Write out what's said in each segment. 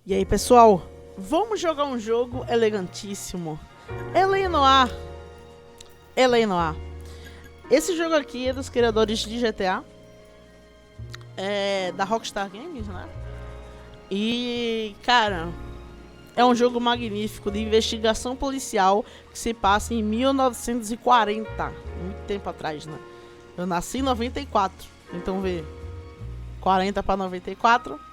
E aí, pessoal, vamos jogar um jogo elegantíssimo. NOIRE. Esse jogo aqui é dos criadores de GTA, da Rockstar Games, né? E, cara, é um jogo magnífico de investigação policial que se passa em 1940, muito tempo atrás, né? Eu nasci em 94, então vê, 40 para 94,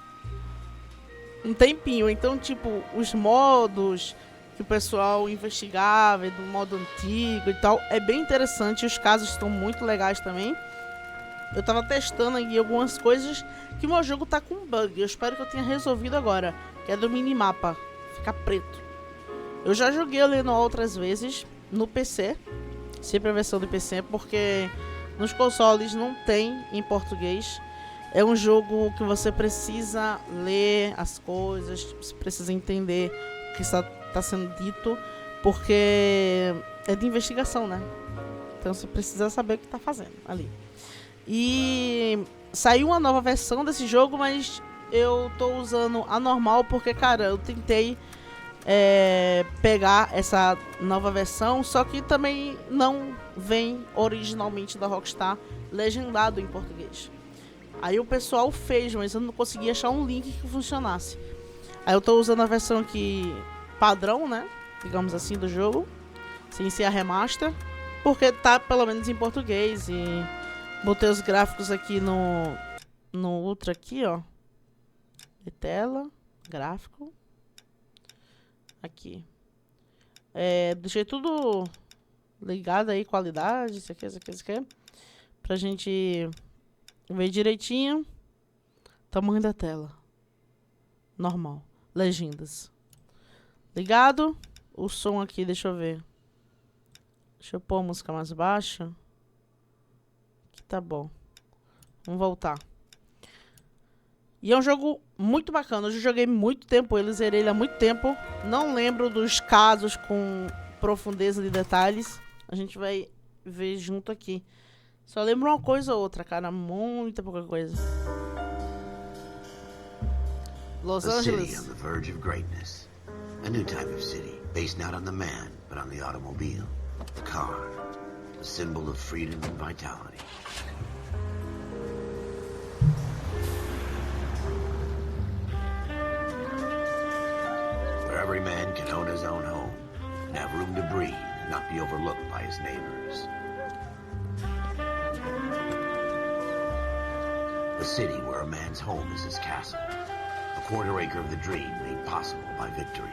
um tempinho. Então, tipo, os modos que o pessoal investigava do modo antigo e tal, é bem interessante. Os casos estão muito legais também. Eu tava testando aqui algumas coisas que o meu jogo tá com bug. Eu espero que eu tenha resolvido agora, que é do minimapa ficar preto. Eu já joguei o NOIRE outras vezes no PC, sempre a versão do PC, porque nos consoles não tem em português. É um jogo que você precisa ler as coisas, você precisa entender o que está sendo dito, porque é de investigação, né? Então você precisa saber o que está fazendo ali. E saiu uma nova versão desse jogo, mas eu tô usando a normal porque, cara, eu tentei pegar essa nova versão, só que também não vem originalmente da Rockstar legendado em português. Aí o pessoal fez, mas eu não consegui achar um link que funcionasse. Aí eu tô usando a versão aqui padrão, né? Digamos assim, do jogo, sem ser a remaster, porque tá pelo menos em português. E botei os gráficos aqui no Ultra aqui, ó. De tela, gráfico. Aqui. Deixei tudo ligado aí, qualidade, isso aqui. Pra gente ver direitinho. Tamanho da tela. Normal. Legendas. Ligado. O som aqui, deixa eu ver. Deixa eu pôr a música mais baixa. Aqui tá bom. Vamos voltar. E é um jogo muito bacana. Eu já joguei muito tempo ele, zerei ele há muito tempo. Não lembro dos casos com profundeza de detalhes. A gente vai ver junto aqui. Só lembro uma coisa ou outra, cara. Muita pouca coisa. Los Angeles. A city on the verge of greatness. A new type of city, based not on the man, but on the automobile. The car. A symbol of freedom and vitality. Where every man can own his own home, and have room to breathe, and not be overlooked by his neighbors. A city where a man's home is his castle. A quarter acre of the dream made possible by victory.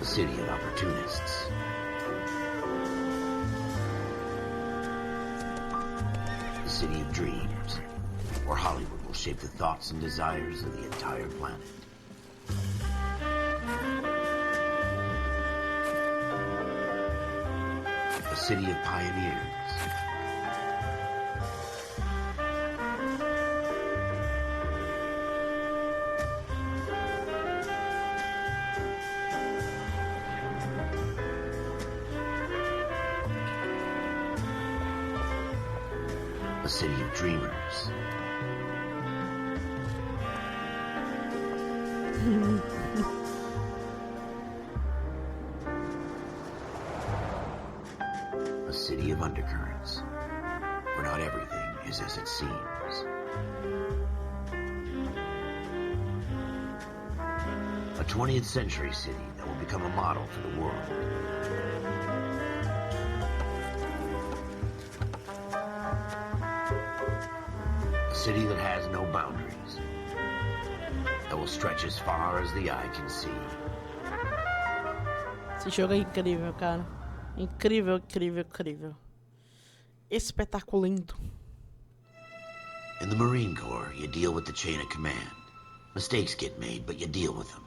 A city of opportunists. A city of dreams, where Hollywood will shape the thoughts and desires of the entire planet. A city of pioneers. A city of dreamers. A city of undercurrents, where not everything is as it seems. A 20th century city that will become a model for the world. A city that has no boundaries, that will stretch as far as the eye can see. Esse jogo é incrível, cara. Incrível, incrível, incrível. Espetaculento. In the Marine Corps, you deal with the chain of command. Mistakes get made, but you deal with them.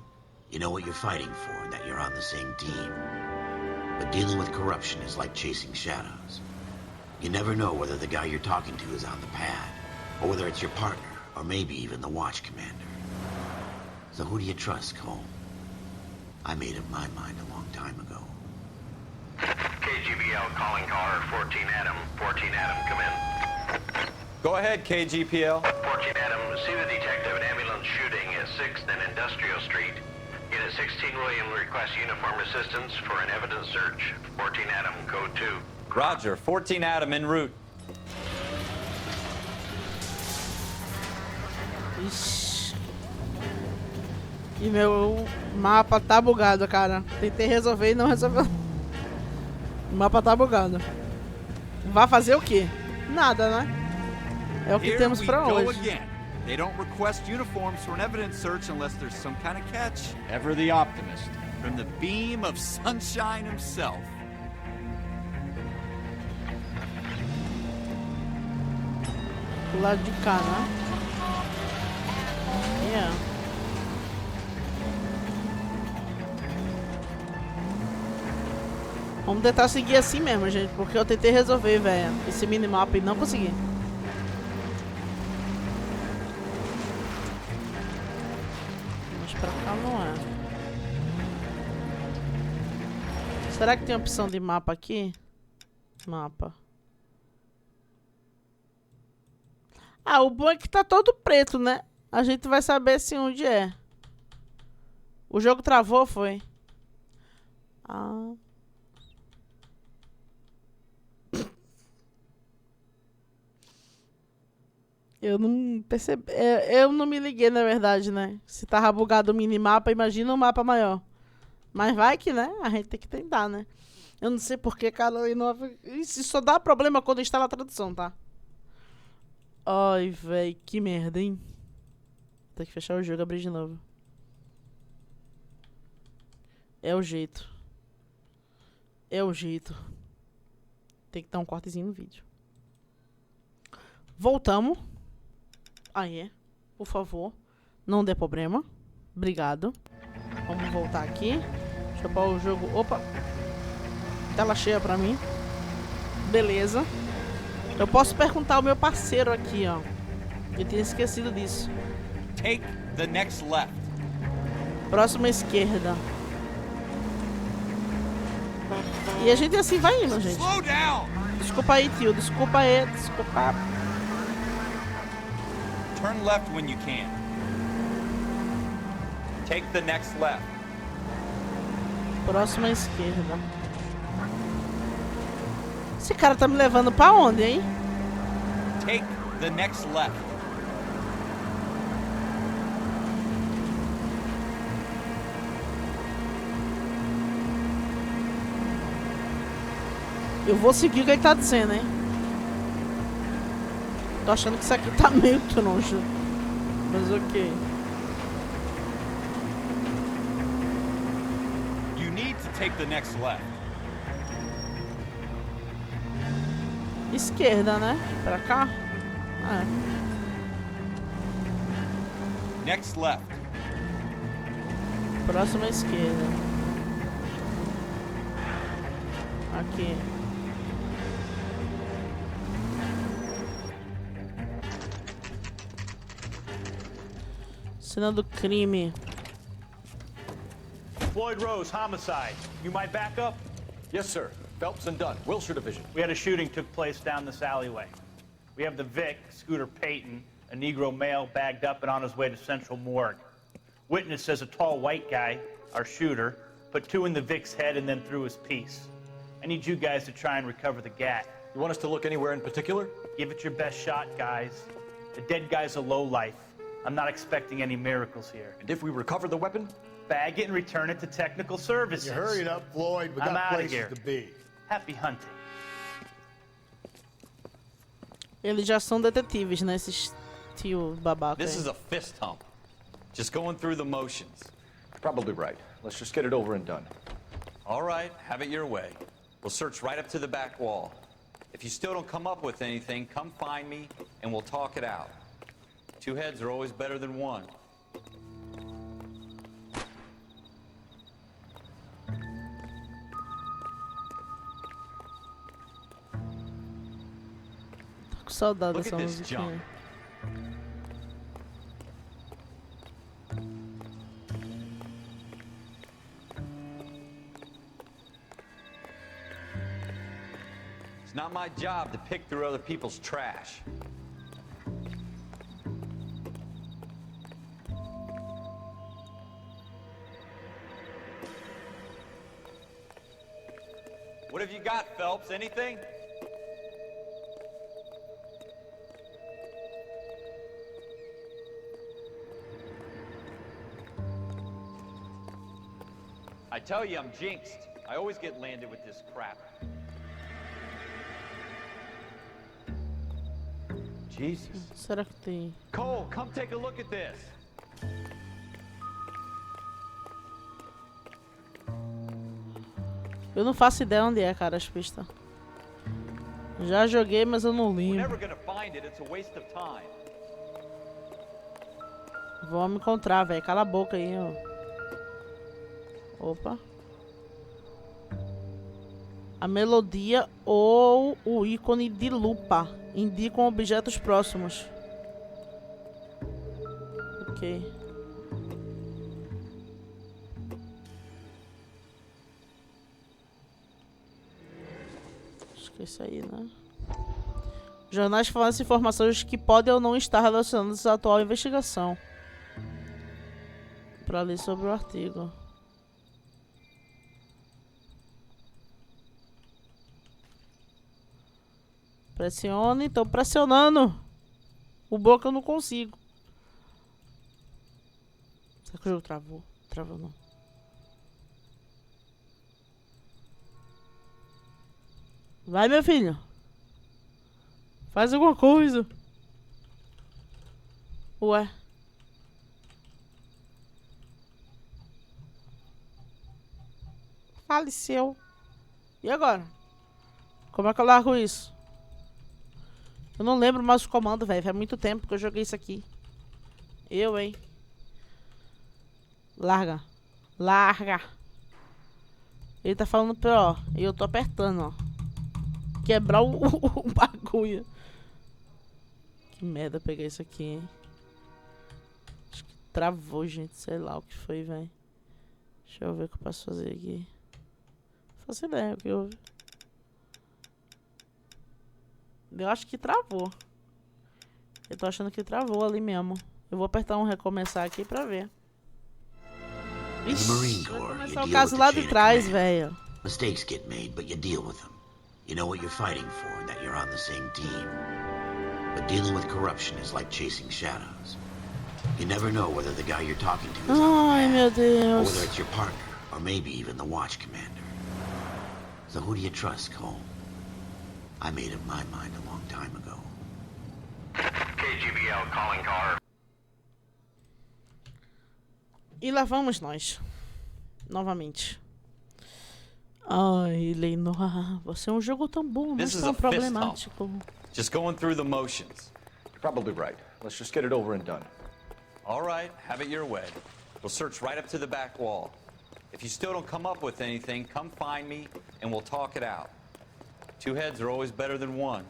You know what you're fighting for and that you're on the same team. But dealing with corruption is like chasing shadows. You never know whether the guy you're talking to is on the pad, or whether it's your partner, or maybe even the watch commander. So who do you trust, Cole? I made up my mind a long time ago. KGBL calling caller 14 Adam. 14 Adam, come in. Go ahead, KGPL. 14 Adam, see the detective in ambulance shooting at 6th and Industrial Street. Unit 16 William requests uniform assistance for an evidence search. 14 Adam, code 2. Roger, 14 Adam en route. Ixi. E meu mapa tá bugado, cara. Tentei resolver e não resolveu. O mapa tá bugado. Vai fazer o quê? Nada, né? É o que temos pra hoje. They don't request uniforms for an evidence search unless there's some kind of catch. Ever the optimist. From the beam of sunshine himself. Do lado de cá, né? Yeah. Vamos tentar seguir assim mesmo, gente, porque eu tentei resolver, velho, esse minimapa e não consegui. Mas pra cá não é. Será que tem opção de mapa aqui? Mapa. Ah, o bom é que tá todo preto, né? A gente vai saber se onde é. O jogo travou, foi? Ah. Eu não percebi. Eu não me liguei, na verdade, né? Se tava bugado o minimapa, imagina um mapa maior. Mas vai que, né? A gente tem que tentar, né? Eu não sei porque, cara. Isso só dá problema quando instala a tradução, tá? Ai, velho, que merda, hein? Tem que fechar o jogo e abrir de novo. É o jeito. É o jeito. Tem que dar um cortezinho no vídeo. Voltamos. Aí, por favor. Não dê problema. Obrigado. Vamos voltar aqui. Deixa eu pôr o jogo. Opa! Tela cheia pra mim. Beleza. Eu posso perguntar ao meu parceiro aqui, ó. Eu tinha esquecido disso. Take the next left. Próxima esquerda. E a gente assim vai indo, gente. Slow down. Desculpa aí, tio. Desculpa aí. Desculpa. Turn left when you can. Take the next left. Próxima esquerda. Esse cara tá me levando pra onde, hein? Take the next left. Eu vou seguir o que ele tá dizendo, hein? Tô achando que isso aqui tá meio troncho. Mas ok. You need to take the next left. Esquerda, né? Pra cá? Ah. Next left. Próxima esquerda. Aqui. Cena do crime. Floyd Rose, homicide. You might back up? Yes, sir. Phelps and Dunn, Wilshire Division. We had a shooting took place down this alleyway. We have the Vic, Scooter Payton, a Negro male bagged up and on his way to Central Morgue. Witness says a tall white guy, our shooter, put two in the Vic's head and then threw his piece. I need you guys to try and recover the gat. You want us to look anywhere in particular? Give it your best shot, guys. The dead guy's a lowlife. I'm not expecting any miracles here. And if we recover the weapon? Bag it and return it to technical services. You hurry it up, Floyd. We I'm got outta places here. to be. Happy hunting. Eles já são detetives, né? Esses tio babaca. This is a fist hump. Just going through the motions. Probably right. Let's just get it over and done. All right, have it your way. We'll search right up to the back wall. If you still don't come up with anything, come find me and we'll talk it out. Two heads are always better than one. Tô com saudade Look dessa at this musiquinha. junk. It's not my job to pick through other people's trash. What have you got, Phelps? Anything? I tell you, I'm jinxed. I always get landed with this crap. Jesus. Será que tem? Cole, come take a look at this. Eu não faço ideia onde é, cara, as pistas. Já joguei, mas eu não We're lembro. never gonna find it. It's a waste of time. Vamos me encontrar, velho. Cala a boca aí, ó. Opa. A melodia ou o ícone de lupa indicam objetos próximos. Ok. Acho que é isso aí, né? Jornais fornecem informações que podem ou não estar relacionadas à atual investigação. Para ler sobre o artigo. Pressione, tô pressionando. O boca eu não consigo. Será que o jogo travou? Travou não. Vai, meu filho. Faz alguma coisa. Ué. Faleceu. E agora? Como é que eu largo isso? Eu não lembro mais o comando, velho. Faz muito tempo que eu joguei isso aqui. Hein? Larga. Larga. Ele tá falando pra, ó. E eu tô apertando, ó. Quebrar o bagulho. Que merda pegar isso aqui, hein? Acho que travou, gente. Sei lá o que foi, velho. Deixa eu ver o que eu posso fazer aqui. Não faço ideia o que houve. Eu acho que travou. Eu tô achando que travou ali mesmo. Eu vou apertar um recomeçar aqui pra ver. Ixi, vai começar o caso lá de trás, velho. Mistakes get made, but you deal with them. You know what you're fighting for and that you're on the same team. But dealing with corruption is like chasing shadows. You never know whether the guy you're talking to is Ai, meu or Deus. whether it's your partner, or maybe even the watch commander. So who do you trust, Cole? I made up my mind a long time ago. KGBL calling car. E lá vamos nós. Novamente. Ai, Lenoir, você é um jogo tão bom, mas This is tão a fist hump. problemático. Just going through the motions. You're probably right. Let's just get it over and done. All right, have it your way. We'll search right up to the back wall. If you still don't come up with anything, come find me and we'll talk it out. Two heads are always better than one.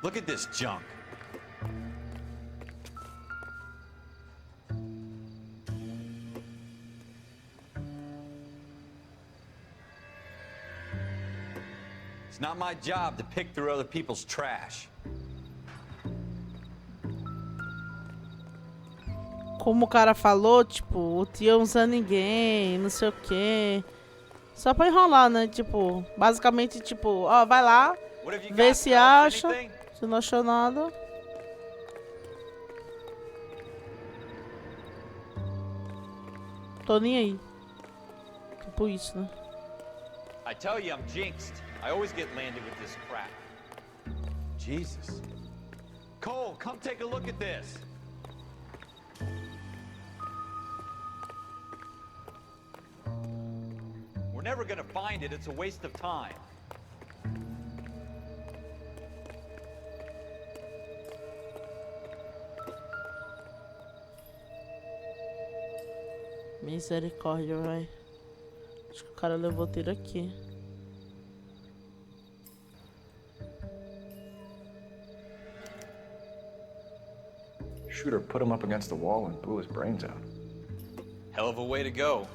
Look at this junk. It's not my job to pick through other people's trash. Como o cara falou, tipo, o tio não usa ninguém, não sei o que. Só pra enrolar, né? Tipo, basicamente, tipo, ó, vai lá, What have you vê got, se Phelps? acha. Anything? Se não achou nada. Tô nem aí. Tipo isso, né? I tell you, I'm jinxed. I always get landed with this crap. Jesus. Cole, come take a look at this. We're never gonna find it. It's a waste of time. Misericórdia, vai. Acho que o cara levou tiro aqui. Shooter put him up against the wall and blew his brains out. Hell of a way to go.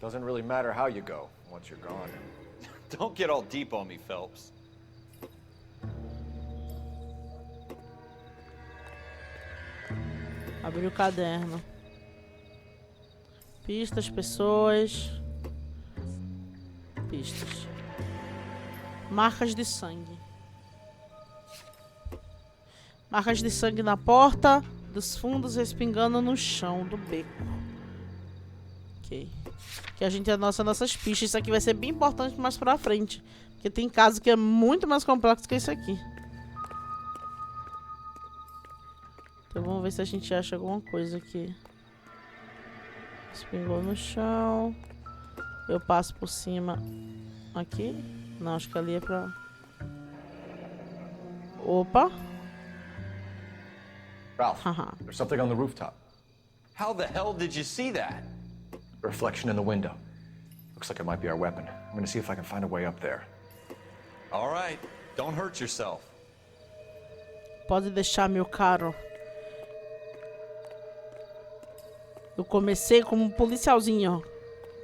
Doesn't really matter how you go once you're gone. Don't get all deep on me, Phelps. Abrir o caderno. Pistas, pessoas. Pistas. Marcas de sangue. Marcas de sangue na porta, dos fundos respingando no chão do beco. Ok. Que a gente anota nossas pistas. Isso aqui vai ser bem importante mais pra frente. Porque tem casos que é muito mais complexo que isso aqui. Então vamos ver se a gente acha alguma coisa aqui. Respingou no chão. Eu passo por cima. Aqui? Não, acho que ali é pra... Opa! Ralph, there's something on the rooftop. How the hell did you see that? A reflection in the window. Looks like it might be our weapon. I'm gonna see if I can find a way up there. All right, don't hurt yourself. Pode deixar, meu caro. Eu comecei como um policialzinho,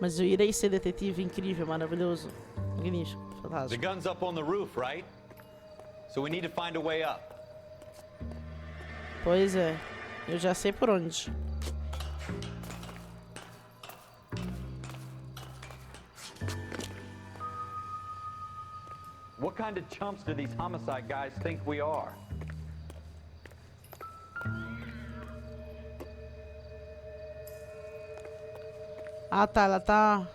mas eu irei ser detetive incrível, maravilhoso, magnífico, The fantástico. gun's up on the roof, right? So we need to find a way up. Pois é, eu já sei por onde. What kind of chumps do these homicide guys think we are? Ah tá, ela tá...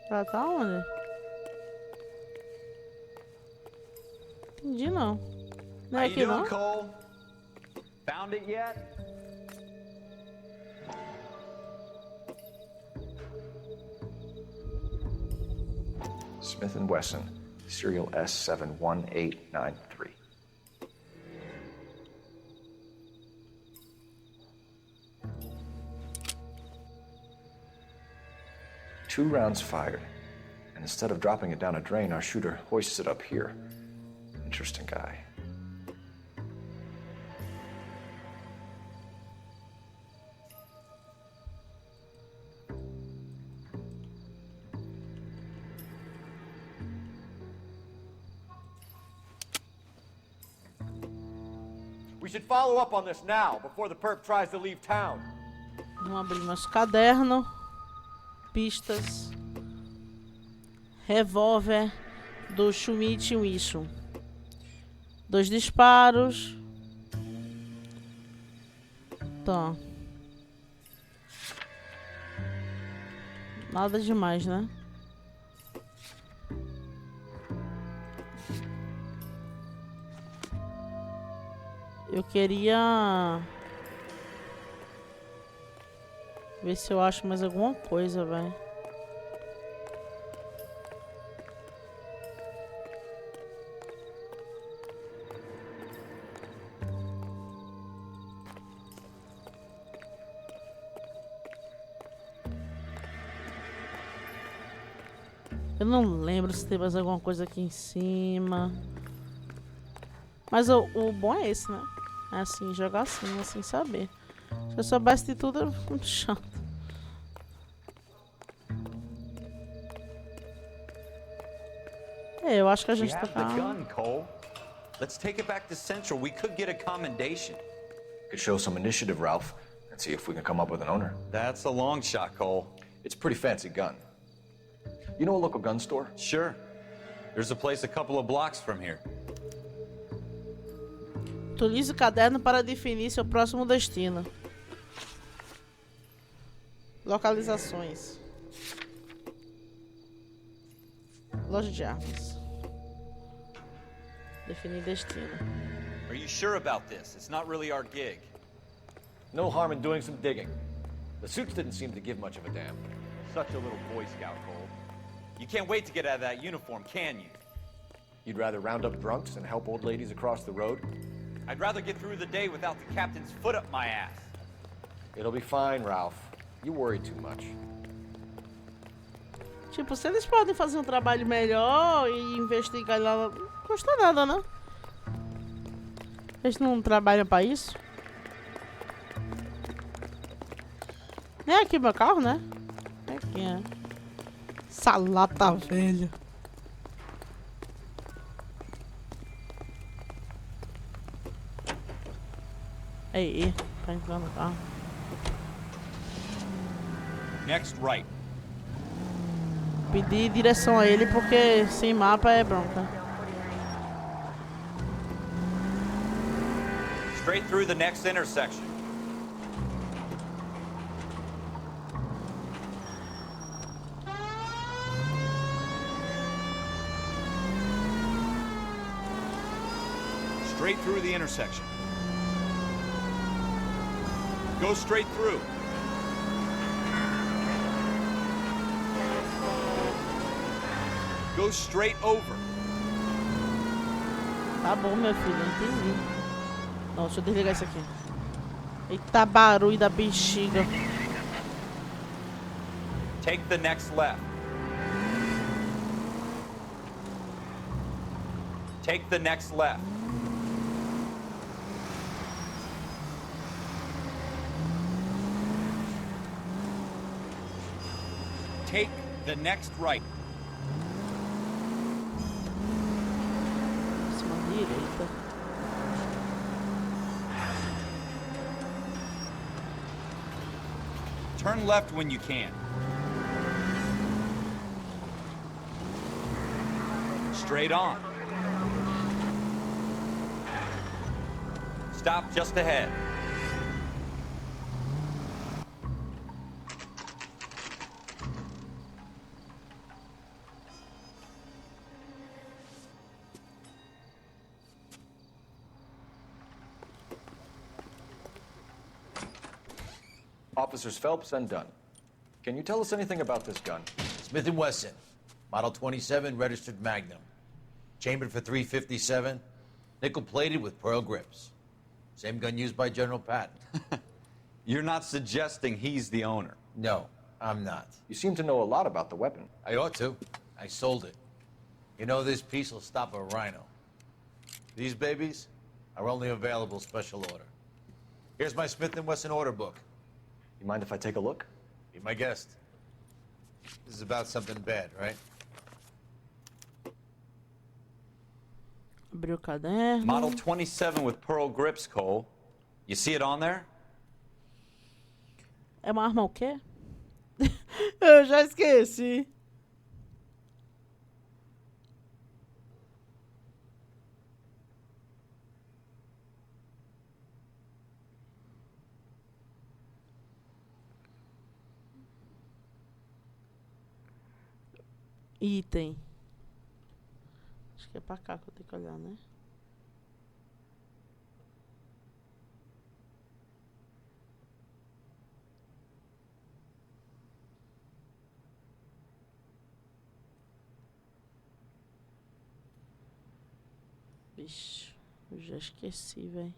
Ela tá onde? Entendi não. Não é How you aqui doing, não? Cole? Found it yet? Smith & Wesson, serial S71893. Two rounds fired, and instead of dropping it down a drain, our shooter hoists it up here. Interesting guy. We should follow up on this now, before the perp tries to leave town. Vamos abrir nosso caderno. Pistas. Revólver do Schmidt e Wilson. 2 disparos. Tá. Nada demais, né? Eu queria ver se eu acho mais alguma coisa, velho. Eu não lembro se tem mais alguma coisa aqui em cima. Mas o bom é esse, né? É assim, jogar assim, sem saber. Se eu soubesse de tudo, era muito chato. É, eu acho que a We gente have tá... the gun, Cole. Let's take it back to Central. We could get a commendation. Could show some initiative, Ralph, and see if we can come up with an owner. That's a long shot, Cole. It's a pretty fancy gun. You know a local gun store? Sure. There's a place a couple of blocks from here. Utilize o caderno para definir seu próximo destino. Localizações. Loja de armas. Definir destino. Are you sure about this? It's not really our gig. No harm in doing some digging. The suits didn't seem to give much of a damn. Such a little Boy Scout, Cole. You can't wait to get out of that uniform, can you? You'd rather round up drunks and help old ladies across the road? I'd rather get through the day without the captain's foot up my ass. It'll be fine, Ralph. You worry too much. Tipo, se eles podem fazer um trabalho melhor e investigar lá, não custa nada, né? Eles não trabalham pra isso? É aqui meu carro, né? É aqui, é. Essa lata velha. Aí. Pra entrar no carro. Next right. Pedir direção a ele porque sem mapa é bronca. Straight through the next intersection. Straight through the intersection. Go straight through. Go straight over. Tá bom, meu filho, entendi. Não, deixa eu desligar isso aqui. Eita, barulho da bexiga. Take the next left. Take the next left. Take the next right. Direita. Turn left when you can. Straight on. Stop just ahead. Officers Phelps and Dunn. Can you tell us anything about this gun? Smith & Wesson, Model 27, registered Magnum. Chambered for .357, nickel-plated with pearl grips. Same gun used by General Patton. You're not suggesting he's the owner. No, I'm not. You seem to know a lot about the weapon. I ought to. I sold it. You know, this piece will stop a rhino. These babies are only available special order. Here's my Smith & Wesson order book. You mind if I take a look? Be my guest. This is about something bad, right? Abriu o caderno. Model 27 with pearl grips, Cole. You see it on there? É uma arma o quê? Eu já esqueci. Item. Acho que é pra cá que eu tenho que olhar, né? Vixe, eu já esqueci, velho.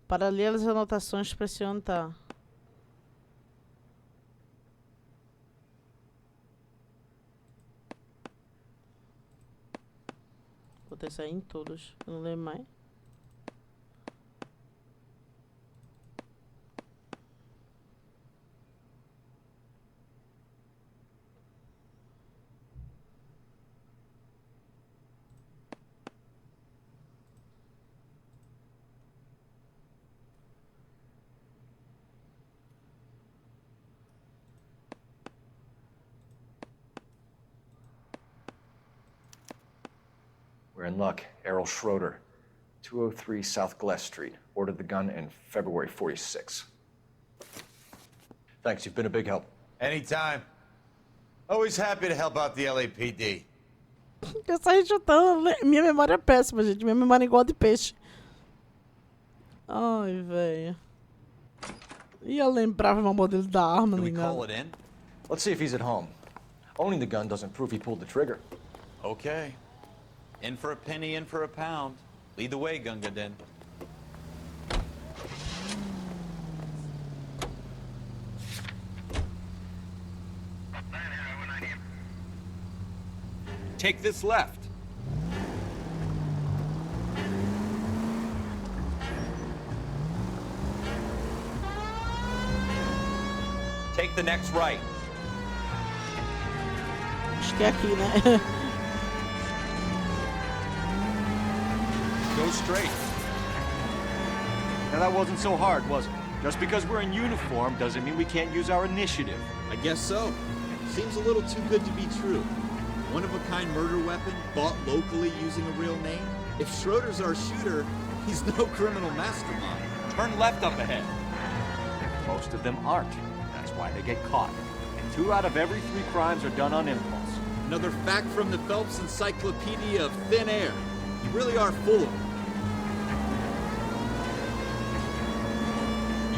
Para ler as anotações, pressione tá. Vou ter que sair em todos. Eu não lembro mais. We're in luck. Errol Schroeder, 203 South Glass Street. Ordered the gun in February 46. Thanks, you've been a big help. Anytime. Always happy to help out the LAPD. Eu saí chutando. Minha memória é péssima, gente. Minha memória é igual de peixe. Ai, velho. E eu lembrava o modelo da arma, Can we nem call nada. it in? Let's see if he's at home. Owning the gun doesn't prove he pulled the trigger. Okay. In for a penny, in for a pound. Lead the way, Gunga Din. Take this left. Take the next right. Acho que é aqui, né? Go straight. Now that wasn't so hard, was it? Just because we're in uniform doesn't mean we can't use our initiative. I guess so. Seems a little too good to be true. One-of-a-kind murder weapon bought locally using a real name? If Schroeder's our shooter, he's no criminal mastermind. Turn left up ahead. Most of them aren't. That's why they get caught. And 2 out of every 3 crimes are done on impulse. Another fact from the Phelps Encyclopedia of Thin Air. You really are full of it.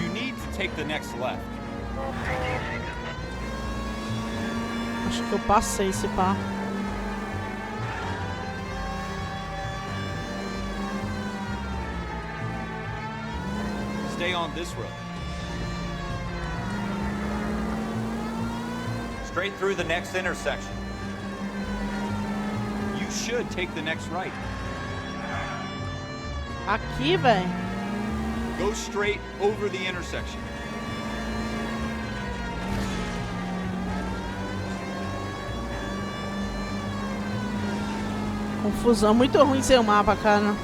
You need to take the next left. Acho que eu passei esse pá. Stay on this road. Straight through the next intersection. You should take the next right. Aqui, velho. Go straight over the intersection. Confusão, muito ruim sem o mapa, cara.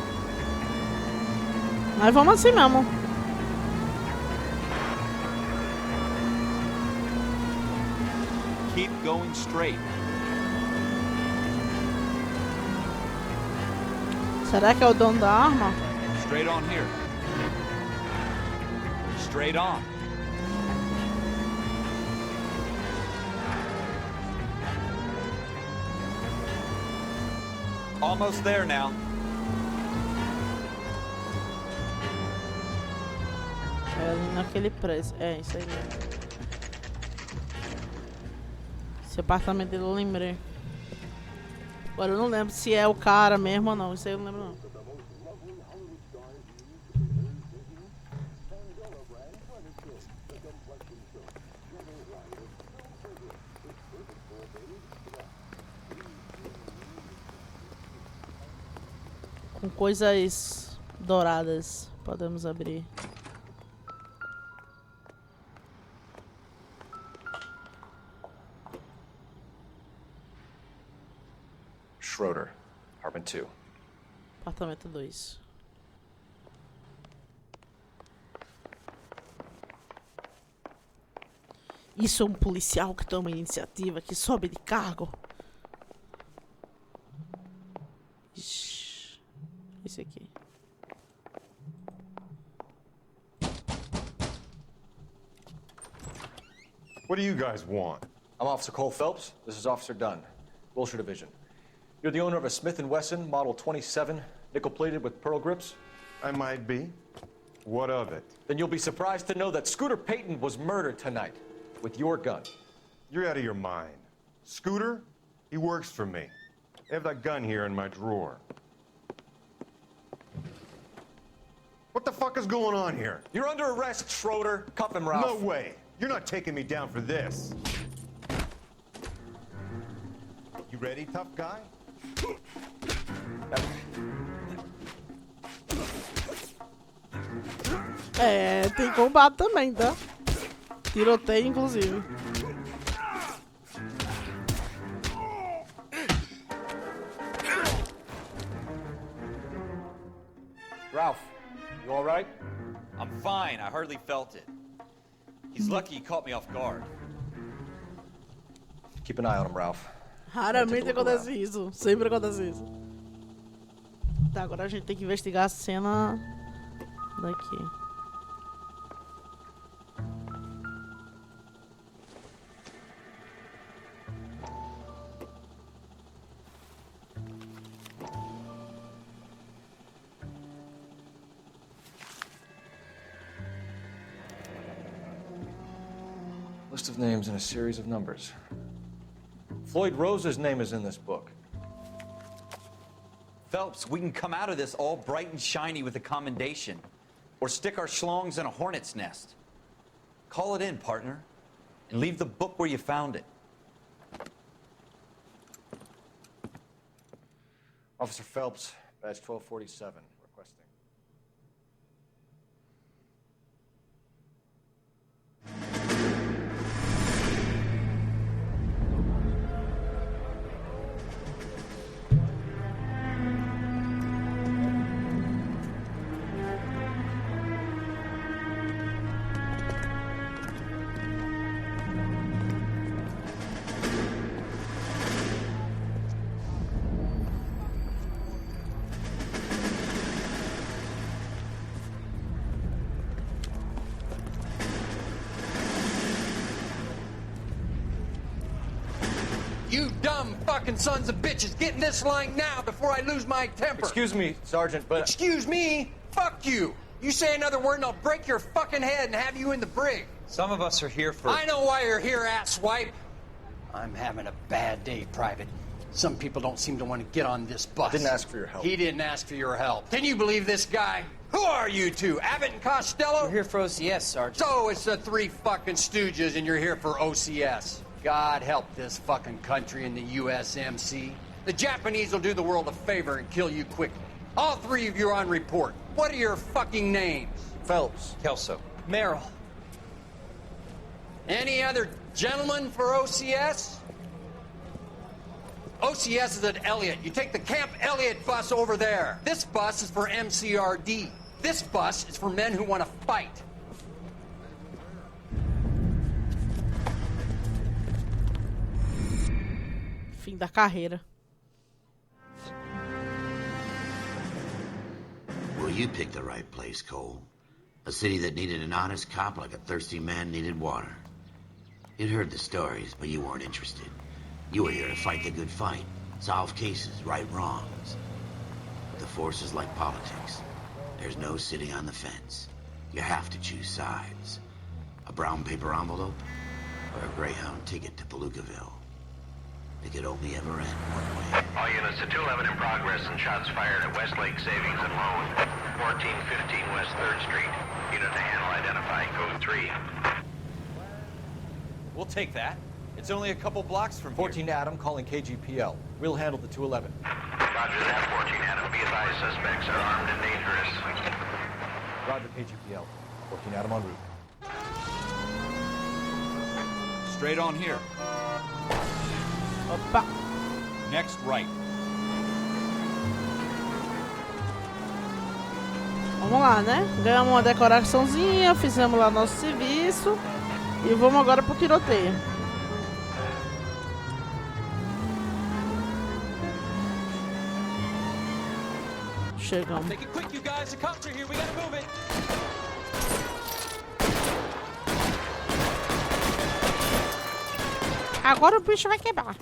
Mas vamos assim mesmo. Keep going straight. Será que é o dono da arma? Straight on here. Straight on. Almost there now. É ali naquele preço. É, isso aí mesmo. Esse apartamento dele eu lembrei. Agora eu não lembro se é o cara mesmo ou não. Isso aí eu não lembro não. Com coisas douradas podemos abrir. Schroeder, apartment 2. Apartamento 2. Isso é um policial que toma iniciativa, que sobe de cargo. Ixi, esse aqui. What do you guys want? I'm Officer Cole Phelps. This is Officer Dunn, Wilshire Division. You're the owner of a Smith & Wesson Model 27, nickel-plated with pearl grips? I might be. What of it? Then you'll be surprised to know that Scooter Payton was murdered tonight with your gun. You're out of your mind. Scooter? He works for me. I have that gun here in my drawer. What the fuck is going on here? You're under arrest, Schroeder. Cuff him, Ralph. No way. You're not taking me down for this. You ready, tough guy? É, tem combate também, tá? Tiroteio, inclusive. Ralph, you all right? I'm fine. I hardly felt it. He's lucky he caught me off guard. Keep an eye on him, Ralph. Raramente acontece isso. Sempre acontece isso. Tá, agora a gente tem que investigar a cena daqui. List of names and a series of numbers. Floyd Rose's name is in this book. Phelps, we can come out of this all bright and shiny with a commendation. Or stick our schlongs in a hornet's nest. Call it in, partner. And leave the book where you found it. Officer Phelps, badge 1247, requesting. dumb fucking sons of bitches. Get in this line now before I lose my temper. Excuse me, Sergeant, but... Excuse me? Fuck you. You say another word and I'll break your fucking head and have you in the brig. Some of us are here for... I know why you're here, asswipe. I'm having a bad day, Private. Some people don't seem to want to get on this bus. Didn't ask for your help. He didn't ask for your help. Can you believe this guy? Who are you two? Abbott and Costello? We're here for OCS, Sergeant. So it's the three fucking stooges and you're here for OCS. God help this fucking country and the USMC. The Japanese will do the world a favor and kill you quickly. All three of you are on report. What are your fucking names? Phelps. Kelso. Merrill. Any other gentlemen for OCS? OCS is at Elliott. You take the Camp Elliott bus over there. This bus is for MCRD. This bus is for men who want to fight. Fim da carreira. Well, you picked the right place, Cole. A city that needed an honest cop like a thirsty man needed water. You'd heard the stories, but you weren't interested. You were here to fight the good fight, solve cases, right wrongs. But the force is like politics. There's no sitting on the fence. You have to choose sides. A brown paper envelope or a Greyhound ticket to Palookaville. It could only ever end one way. All units to 211 in progress and shots fired at Westlake Savings and Loan, 1415 West 3rd Street. Unit to handle identifying code 3. We'll take that. It's only a couple blocks from 14 Adam calling KGPL. We'll handle the 211. Roger that, 14 Adam. Be advised, suspects are armed and dangerous. Roger KGPL. 14 Adam en route. Straight on here. Opa. Next right. Vamos lá, né? Ganhamos uma decoraçãozinha, fizemos lá nosso serviço e vamos agora pro tiroteio. Chegamos. Take it quick, you guys. The cops are here. We gotta move it. Agora o bicho vai quebrar.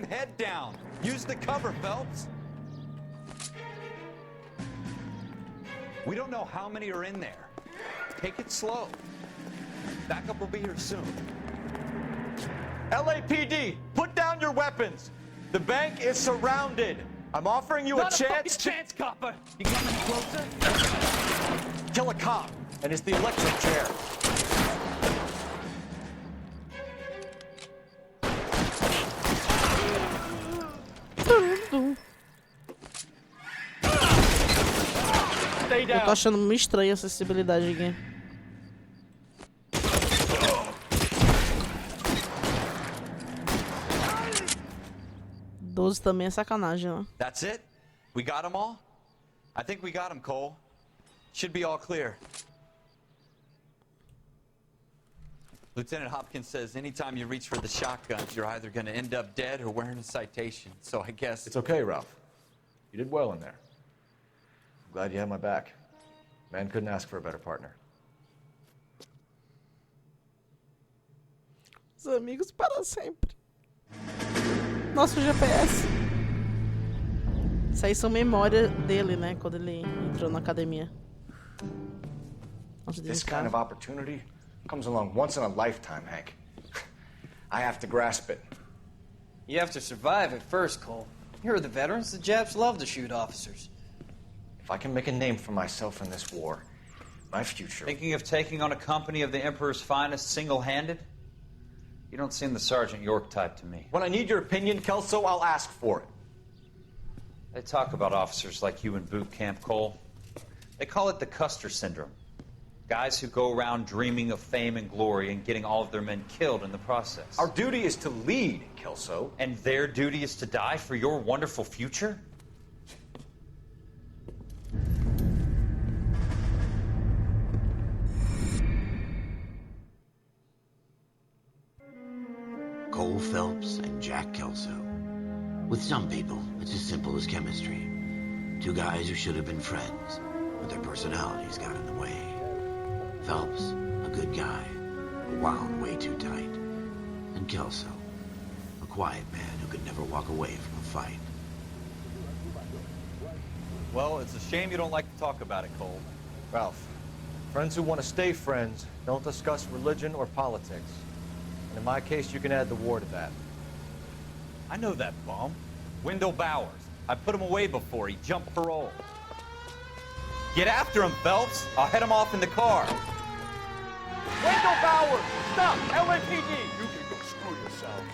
Head down. Use the cover, Phelps. We don't know how many are in there. Take it slow. Backup will be here soon. LAPD, put down your weapons. The bank is surrounded. I'm offering you a chance to... chance, copper. You coming closer? Kill a cop, and it's the electric chair. Eu tô achando muito estranha a acessibilidade aqui. Doze também é sacanagem, né? That's it? We got them all? I think we got them, Cole. Should be all clear. Lieutenant Hopkins says anytime you reach for the shotguns, you're either going to end up dead or wearing a citation. So I guess... It's okay, Ralph. You did well in there. I'm glad you had my back. Man couldn't ask for a better partner. Os amigos para sempre. Nosso GPS. Isso aí são memórias dele, né? Quando ele entrou na academia. This kind of opportunity comes along once in a lifetime, Hank. I have to grasp it. You have to survive at first, Cole. Here are the veterans. The Japs love to shoot officers. If I can make a name for myself in this war, my future... Thinking of taking on a company of the Emperor's finest single-handed? You don't seem the Sergeant York type to me. When I need your opinion, Kelso, I'll ask for it. They talk about officers like you in boot camp, Cole. They call it the Custer Syndrome. Guys who go around dreaming of fame and glory and getting all of their men killed in the process. Our duty is to lead, Kelso. And their duty is to die for your wonderful future? Cole Phelps and Jack Kelso. With some people, it's as simple as chemistry. Two guys who should have been friends, but their personalities got in the way. Phelps, a good guy, but wound way too tight. And Kelso, a quiet man who could never walk away from a fight. Well, it's a shame you don't like to talk about it, Cole. Ralph, friends who want to stay friends don't discuss religion or politics. And in my case, you can add the war to that. I know that bum. Wendell Bowers. I put him away before he jumped parole. Get after him, Phelps. I'll head him off in the car. Wendell Bowers! Stop! LAPD! You can go screw yourselves.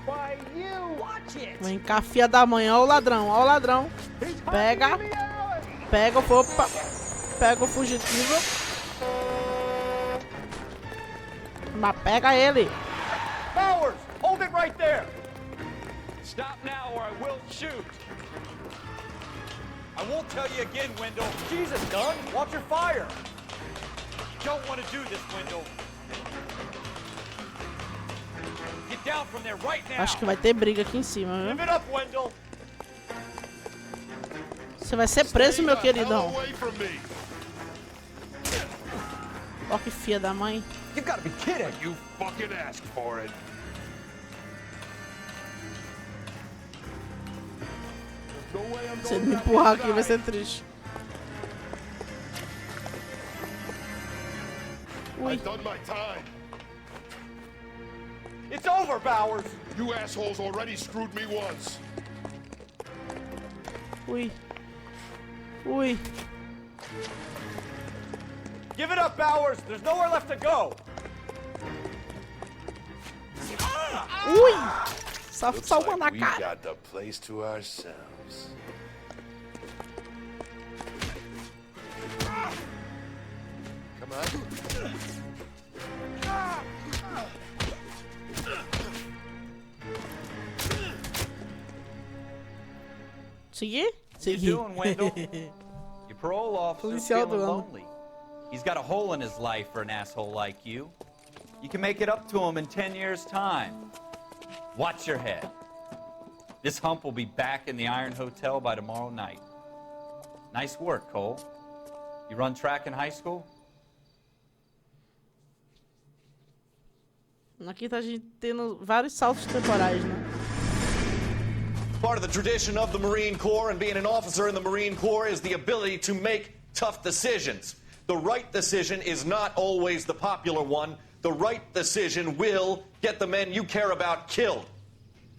Why, you watch it! Vem cá, filha da mãe. Ó o ladrão, ó o ladrão. Pega. Pega o opa. Pega o fugitivo. Mas pega ele. Bowers! Hold it right there! Stop now or I will shoot. I won't tell you again, Wendell. Jesus, Dunn! Watch your fire! Don't want to do this, Wendell. Get down from there right now. Acho que vai ter briga aqui em cima, viu? Give it up, Wendell! Você vai ser preso, meu queridão. Ó que filha da mãe. You gotta be kidding! You fucking asked for it. Se ele me empurrar aqui vai ser triste. Ui. I've done my time. It's over, Bowers! You assholes already screwed me once. Ui. Ui. Give it up, Bowers! There's nowhere left to go! Ui! Só uma na We cara. got the place to ourselves. Come on. Seguir? What you doing, Wendell? Your parole officer's Policial feeling do ano. lonely. He's got a hole in his life for an asshole like you. You can make it up to him in 10 years' time. Watch your head. This hump will be back in the Iron Hotel by tomorrow night. Nice work, Cole. You run track in high school? Aqui tá a gente tendo vários saltos temporais, né? Part of the tradition of the Marine Corps and being an officer in the Marine Corps is the ability to make tough decisions. The right decision is not always the popular one. The right decision will get the men you care about killed.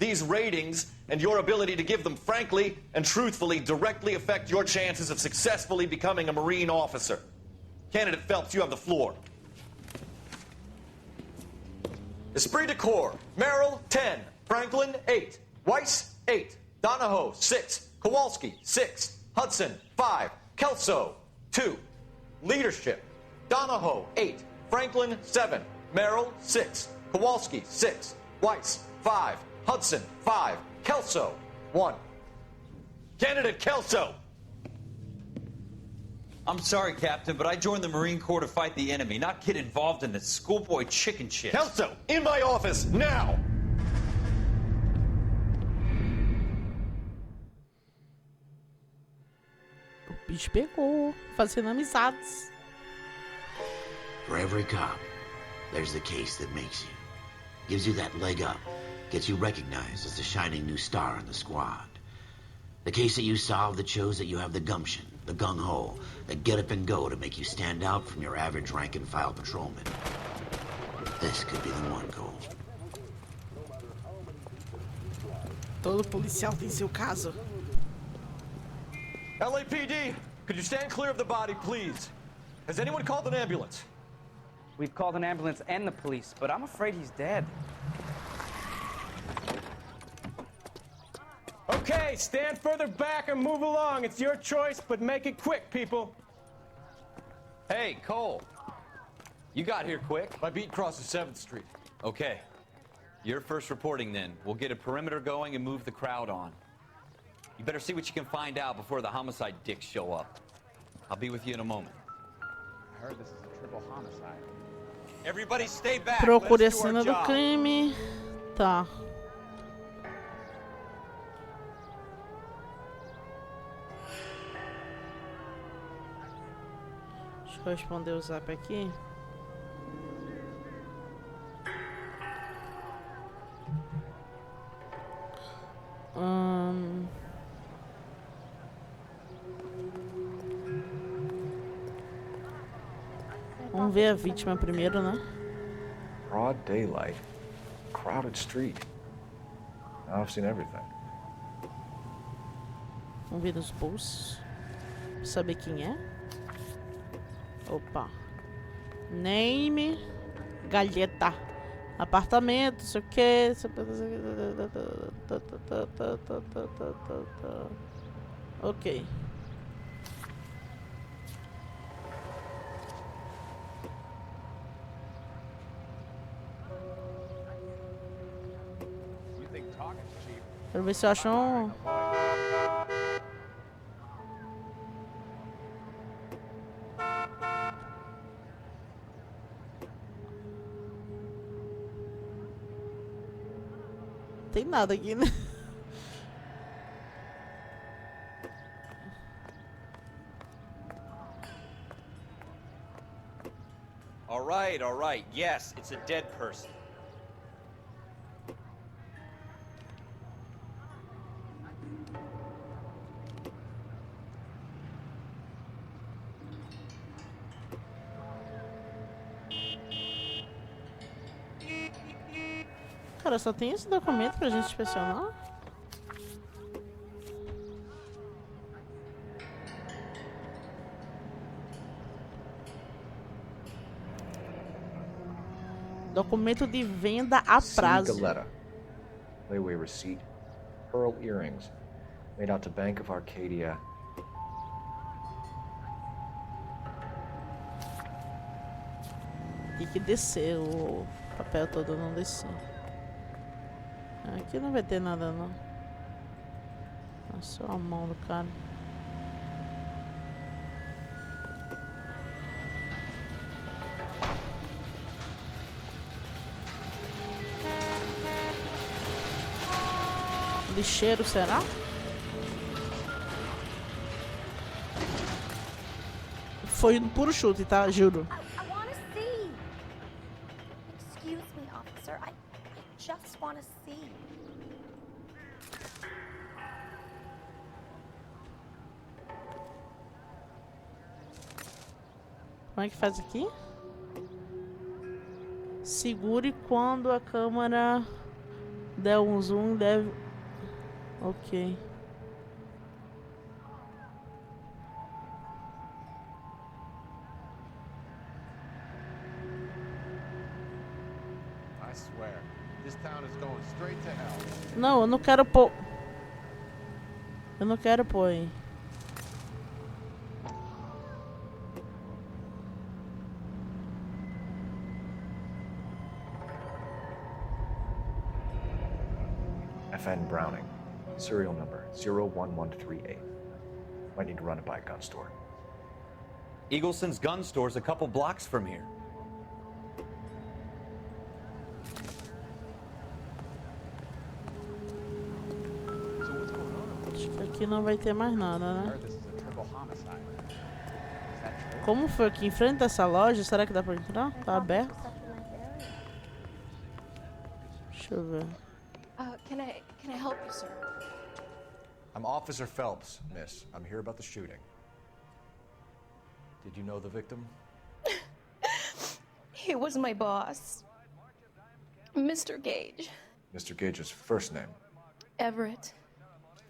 These ratings and your ability to give them frankly and truthfully directly affect your chances of successfully becoming a Marine officer. Candidate Phelps, you have the floor. Esprit de Corps, Merrill, 10. Franklin, 8. Weiss, 8. Donahoe, 6. Kowalski, 6. Hudson, 5. Kelso, 2. Leadership, Donahoe, 8. Franklin, 7. Merrill, 6. Kowalski, 6. Weiss, 5. Hudson, 5. Kelso, 1. Candidate Kelso! I'm sorry, Captain, but I joined the Marine Corps to fight the enemy, not get involved in this schoolboy chicken shit. Kelso, in my office, now! O bicho pegou, fazendo amizades. For every cop, there's the case that makes you. Gives you that leg up. Gets you recognized as the shining new star in the squad. The case that you solve that shows that you have the gumption, the gung-ho, the get up and go to make you stand out from your average rank-and-file patrolman. This could be the one, Cole. Todo policial tem seu caso. LAPD, could you stand clear of the body, please? Has anyone called an ambulance? We've called an ambulance and the police, but I'm afraid he's dead. Okay, stand further back and move along. It's your choice, but make it quick, people. Hey, Cole. You got here quick. My beat crosses 7th Street. Okay. You're first reporting then. We'll get a perimeter going and move the crowd on. You better see what you can find out before the homicide dicks show up. I'll be with you in a moment. I heard this is a triple homicide. Everybody stay back. Procure a Let's do our cena do job. crime. Tá. Deixa eu responder o zap aqui. Vamos ver a vítima primeiro, né? Broad daylight. Crowded street. Now I've seen everything. Vamos ver nos posts. Saber quem é. Opa. Name. Galheta. Apartamento, sei o que. Ok. Quero ver se eu acho um... Tem nada aqui, né? All right. Yes, it's a dead person. Cara, só tem esse documento pra gente inspecionar? Documento de venda a prazo. Galetta. Layaway receipt. Pearl earrings. Made out to Bank of Arcadia. Tem que descer o papel todo, não descer. Aqui não vai ter nada, não. É só a mão do cara. Lixeiro, será? Foi um puro chute, tá? Juro. I want to see. Excuse me, officer. I just want to see. Como é que faz aqui? Segure quando a câmera der um zoom, deve... Ok. I swear, this town is going straight to hell. Não, eu não quero pôr... Eu não quero pôr aí. FN Browning. Serial number 01138. Might need to run it by a gun store. Eagleson's gun store's a couple blocks from here. Acho que aqui não vai ter mais nada, né? Como foi aqui em frente dessa loja? Será que dá pra entrar? Tá aberto? Deixa eu ver. Can I help you, sir? I'm Officer Phelps, miss. I'm here about the shooting. Did you know the victim? He was my boss, Mr. Gage. Mr. Gage's first name. Everett.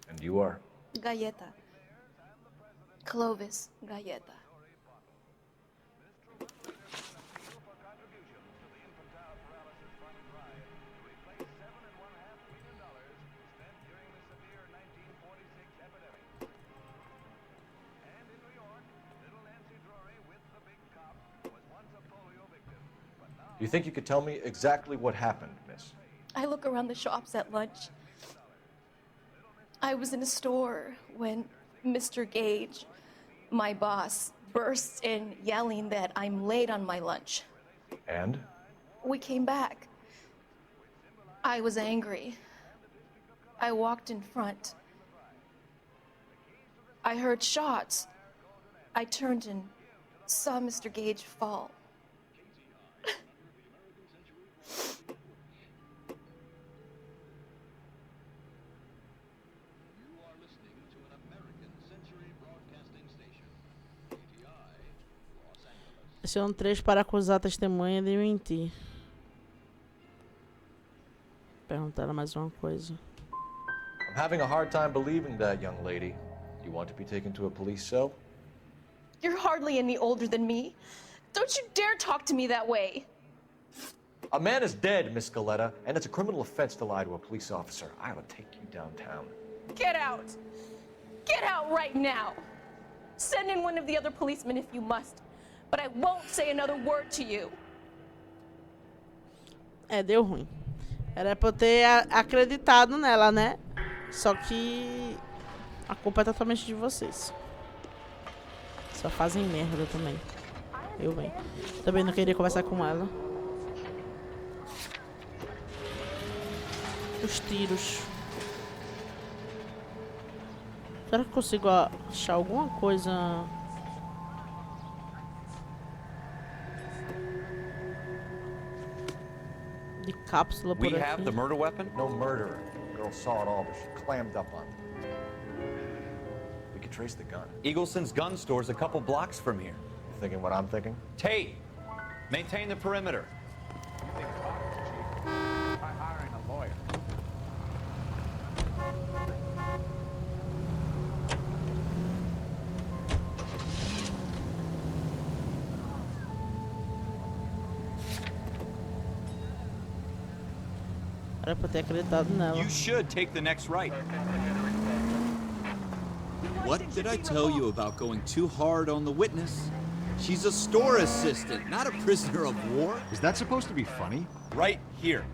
And you are? Galleta. Clovis Galleta. You think you could tell me exactly what happened, miss? I look around the shops at lunch. I was in a store when Mr. Gage, my boss, bursts in yelling that I'm late on my lunch. And? We came back. I was angry. I walked in front. I heard shots. I turned and saw Mr. Gage fall. Esse é um trecho para acusar a testemunha de mentir. Perguntar ela mais uma coisa. I'm having a hard time believing that, young lady. You want to be taken to a police cell? You're hardly any older than me. Don't you dare talk to me that way. A man is dead, Miss Scaletta, and it's a criminal offense to lie to a police officer. I will take you downtown. Get out. Get out right now. Send in one of the other policemen if you must. But I won't say another word to you. É, deu ruim. Era pra eu ter acreditado nela, né? Só que a culpa é totalmente de vocês. Só fazem merda também. Eu bem. Também não queria conversar com ela. Os tiros. Será que eu consigo achar alguma coisa? De cápsula por We aqui. have the murder weapon? No murderer. The girl saw it all, but she clammed up on it. We could trace the gun. Eagleson's gun store's a couple blocks from here. You thinking what I'm thinking? Tate, maintain the perimeter. By hiring a lawyer. Era pra eu ter acreditado nela. You should take the next right. What did I tell you about going too hard on the witness? She's a store assistant, not a prisoner of war. Is that supposed to be funny? Right here.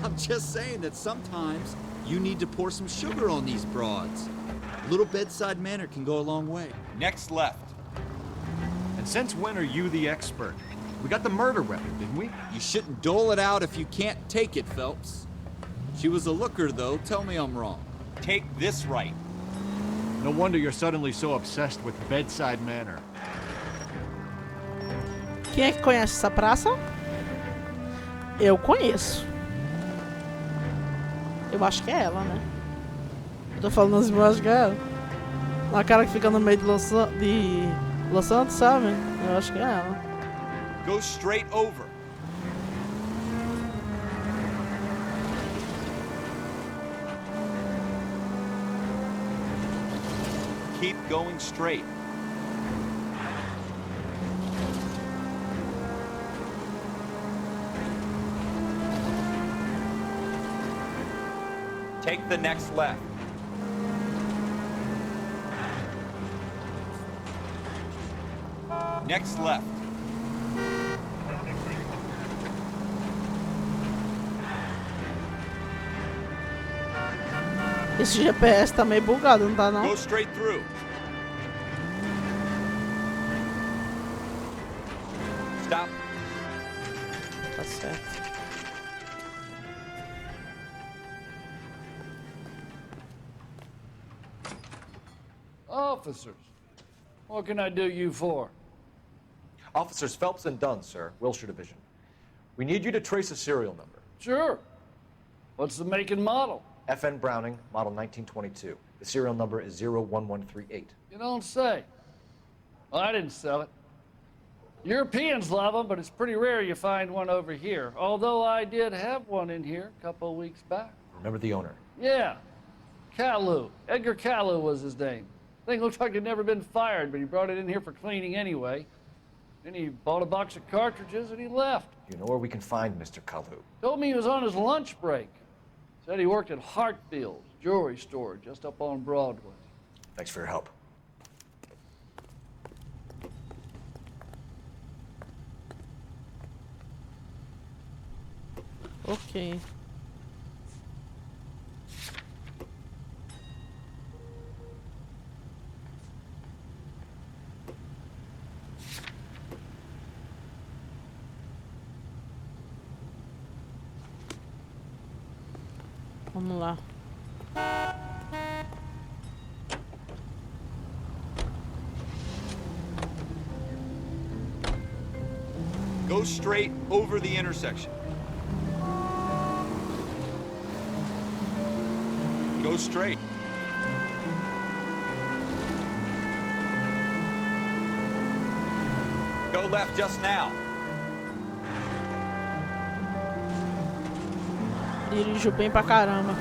I'm just saying that sometimes you need to pour some sugar on these broads. A little bedside manner can go a long way. Next left. And since when are you the expert? We got the murder weapon, didn't we? You shouldn't dole it out if you can't take it, Phelps. She was a looker, though. Tell me I'm wrong. Take this right. No wonder you're suddenly so obsessed with bedside manner. Quem é que conhece essa praça? Eu conheço. Eu acho que é ela, né? Eu tô falando assim, eu acho que é ela. Uma cara que fica no meio de lançamentos, sabe? Eu acho que é ela. Go straight over. Keep going straight. Take the next left. Next left. Esse GPS tá meio bugado, não tá não? Go straight through. Stop. Tá certo. Officers, what can I do you for? Officers Phelps and Dunn, sir, Wilshire Division. We need you to trace a serial number. Sure. What's the make and model? FN Browning, model 1922. The serial number is 01138. You don't say. Well, I didn't sell it. Europeans love them, but it's pretty rare you find one over here. Although I did have one in here a couple of weeks back. Remember the owner? Yeah. Caillou. Edgar Caillou was his name. Thing looked like he'd never been fired, but he brought it in here for cleaning anyway. Then he bought a box of cartridges and he left. You know where we can find Mr. Caillou? Told me he was on his lunch break. Said he worked at Hartfield's jewelry store just up on Broadway. Thanks for your help. Ok. Vamos lá. Go straight over the intersection. Go straight. Go left just now. Dirijo bem pra caramba.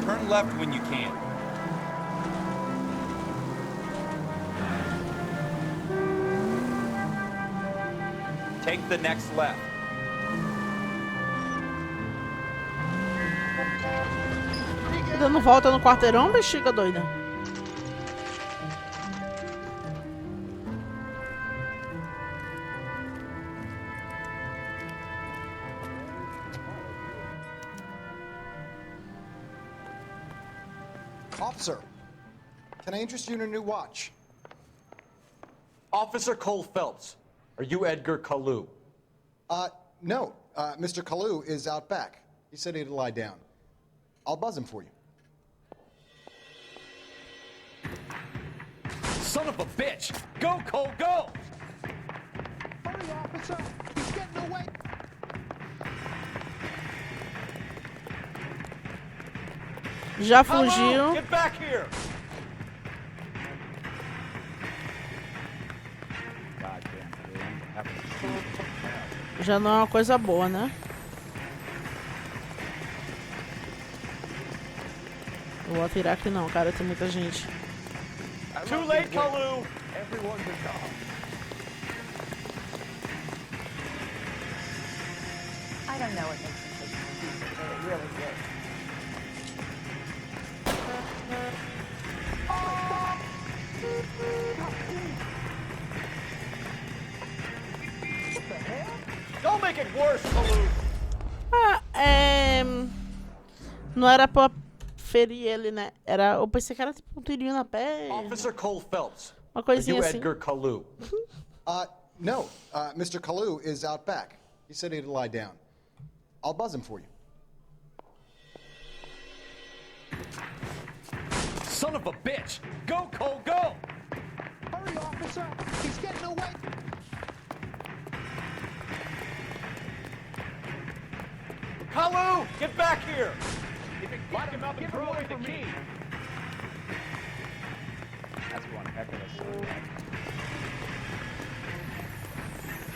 Turn left when you can. Take the next left. Dando volta no quarteirão, bexiga doida. Officer, can I interest you in a new watch? Officer Cole Phelps, are you Edgar Kalu? No. Mr. Kalu is out back. He said he'd lie down. I'll buzz him for you. Son of a bitch! Go, Cole, go! Hurry, officer! He's getting away! Já fugiu. Get back here! Já não é uma coisa boa, né? Eu vou atirar aqui não, cara, tem muita gente. Too late, Kalu! Everyone's a dog. I don't know what makes him take me deeper, but it really did. What the hell? Don't make it worse, Kalu! Não era pra ferir ele, né? Eu pensei que era tipo um tirinho na pé. Officer Cole Phelps, Uma coisinha are you assim. Edgar Kalu? No. Mr. Kalu is out back. He said he'd lie down. I'll buzz him for you. Son of a bitch! Go, Cole, go! Hurry, officer! He's getting away! Kalu, get back here! Lock him up and throw away the key. That's one heck of a son.